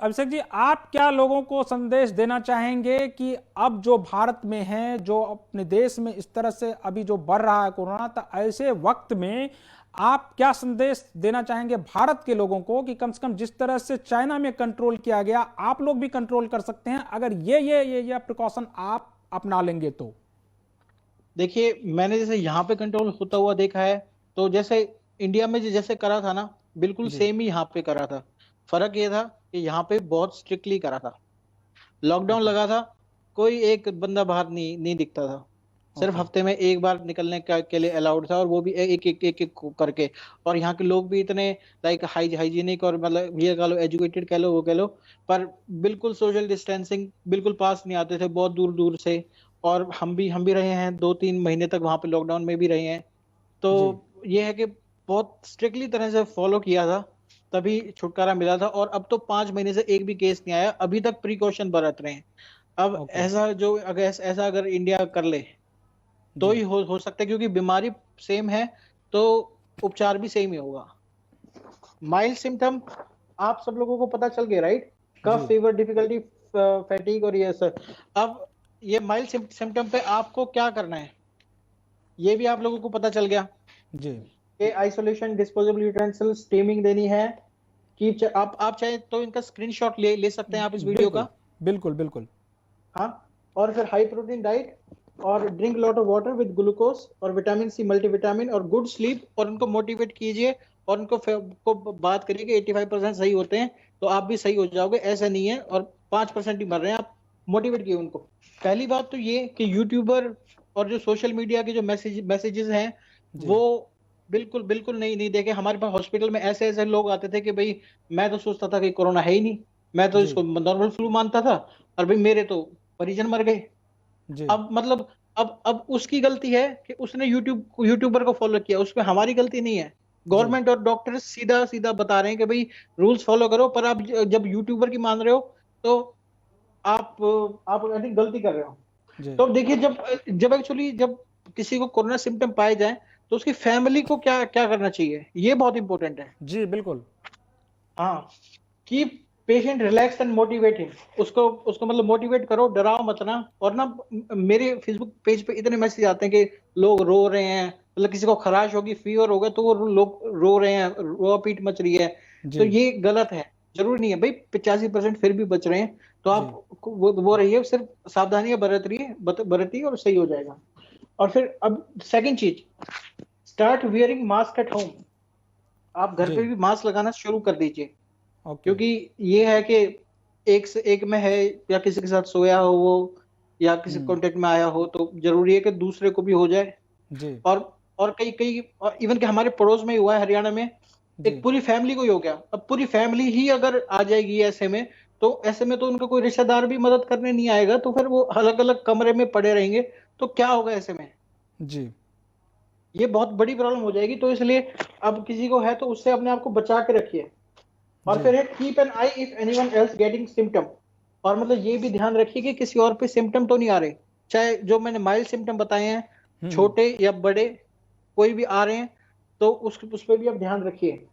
अभिषेक जी, आप क्या लोगों को संदेश देना चाहेंगे कि अब जो भारत में है, जो अपने देश में इस तरह से अभी जो बढ़ रहा है कोरोना, तो ऐसे वक्त में आप क्या संदेश देना चाहेंगे भारत के लोगों को कि कम से कम जिस तरह से चाइना में कंट्रोल किया गया, आप लोग भी कंट्रोल कर सकते हैं अगर ये प्रिकॉशन आप अपना लेंगे तो। देखिए, मैंने जैसे यहाँ पे कंट्रोल होता हुआ देखा है, तो जैसे इंडिया में जैसे करा था ना, बिल्कुल जी सेम ही यहाँ पे करा था। फर्क ये था कि यहाँ पे बहुत स्ट्रिक्टली करा था। लॉकडाउन ओके लगा था, कोई एक बंदा बाहर नहीं नहीं दिखता था। सिर्फ ओके हफ्ते में एक बार निकलने के लिए अलाउड था, और वो भी एक करके। और यहाँ के लोग भी इतने लाइक हाइजीनिक, और मतलब ये कह लो, एजुकेटेड कह लो, वो कह लो, पर बिल्कुल सोशल डिस्टेंसिंग, बिल्कुल पास नहीं आते थे, बहुत दूर दूर से। और हम भी रहे हैं 2-3 महीने तक वहां पे, लॉकडाउन में भी रहे हैं। तो जी ये है कि बहुत स्ट्रिक्टली तरह से फॉलो किया था, तभी छुटकारा मिला था। और अब तो 5 महीने से एक भी केस नहीं आया, अभी तक प्रिकॉशन बरत रहे हैं। अब ओके ऐसा अगर इंडिया कर ले तो जी ही हो सकता है, क्योंकि बीमारी सेम है, तो उपचार भी सेम ही होगा। माइल्ड सिम्टम आप सब लोगों को पता चल गया, राइट? कफ, जी फीवर, डिफिकल्टी, फैटीग, और ये सर। अब ये माइल्ड सिम्टम पे आपको क्या करना है, ये भी आप लोगों को पता चल गया जी कि आइसोलेशन, डिस्पोजेबल यूटेंसिल, स्टीमिंग देनी है। कि आप चाहे तो इनका स्क्रीनशॉट ले सकते हैं आप इस वीडियो बिल्कुल का। बिल्कुल बिल्कुल हाँ। और फिर हाई प्रोटीन डाइट, और drink lot of water with glucose, और विटामिन सी, मल्टीविटामिन, और गुड स्लीप। और उनको मोटिवेट कीजिए, और को बात करिए कि 85% सही होते हैं, तो आप भी सही हो जाओगे, ऐसा नहीं है। और 5% ही मर रहे हैं, आप मोटिवेट कीजिए उनको। पहली बात तो ये कि यूट्यूबर और जो सोशल मीडिया के जो मैसेजेस हैं, जी वो बिल्कुल बिल्कुल नहीं देखे। हमारे पास हॉस्पिटल में ऐसे ऐसे लोग आते थे कि भाई, मैं तो सोचता था कि कोरोना है ही नहीं, मैं तो जी इसको नॉर्मल फ्लू मानता था, और भाई मेरे तो परिजन मर गए। जी अब मतलब, अब उसकी गलती है कि उसने यूट्यूबर को फॉलो किया, उसमें हमारी गलती नहीं है। जी गवर्नमेंट और डॉक्टर सीधा सीधा बता रहे हैं कि भाई रूल्स फॉलो करो, पर आप जब यूट्यूबर की मान रहे हो, तो आप आई थिंक गलती कर रहे हो। जी तो देखिए, जब जब एक्चुअली जब किसी को कोरोना सिम्टम पाए जाए, तो उसकी फैमिली को क्या क्या करना चाहिए, ये बहुत इंपॉर्टेंट है। जी बिल्कुल हाँ। Keep patient relax and motivated, उसको उसको मतलब मोटिवेट करो, डराओ मत ना। और ना, मेरे फेसबुक पेज पे इतने मैसेज आते हैं कि लोग रो रहे हैं, मतलब किसी को खराश होगी, फीवर होगा, तो वो लोग रो रहे हैं, रो पीट मच रही है। तो जी ये गलत है। जरूरी नहीं है भाई 85% फिर भी बच रहे हैं, तो जी आप वो रहिए, सिर्फ सावधानियां बरतिए और सही हो जाएगा। और फिर अब सेकंड चीज, start wearing mask at home. आप घर जी पे भी मास्क लगाना शुरू कर दीजिए। ओके क्योंकि ये है कि एक से एक में है, या किसी के साथ सोया हो वो, या किसी हम्म कांटेक्ट में आया हो, तो जरूरी है कि दूसरे को भी हो जाए। जी और कई कई इवन कि हमारे पड़ोस में ही हुआ है, हरियाणा में। एक जी पूरी फैमिली को ही हो गया। अब पूरी फैमिली ही अगर आ जाएगी ऐसे में तो उनका कोई रिश्तेदार भी मदद करने नहीं आएगा, तो फिर वो अलग अलग कमरे में पड़े रहेंगे। तो क्या होगा ऐसे में? जी ये बहुत बड़ी प्रॉब्लम हो जाएगी। तो इसलिए अब किसी को है तो उससे अपने आप को बचा के रखिए। और जी फिर एक keep an I if anyone else getting symptom. और मतलब ये भी ध्यान रखिए कि किसी और पे सिम्टम तो नहीं आ रहे, चाहे जो मैंने माइल्ड सिम्टम बताए हैं, हम्म छोटे या बड़े, कोई भी आ रहे हैं, तो उस पर भी आप ध्यान रखिए।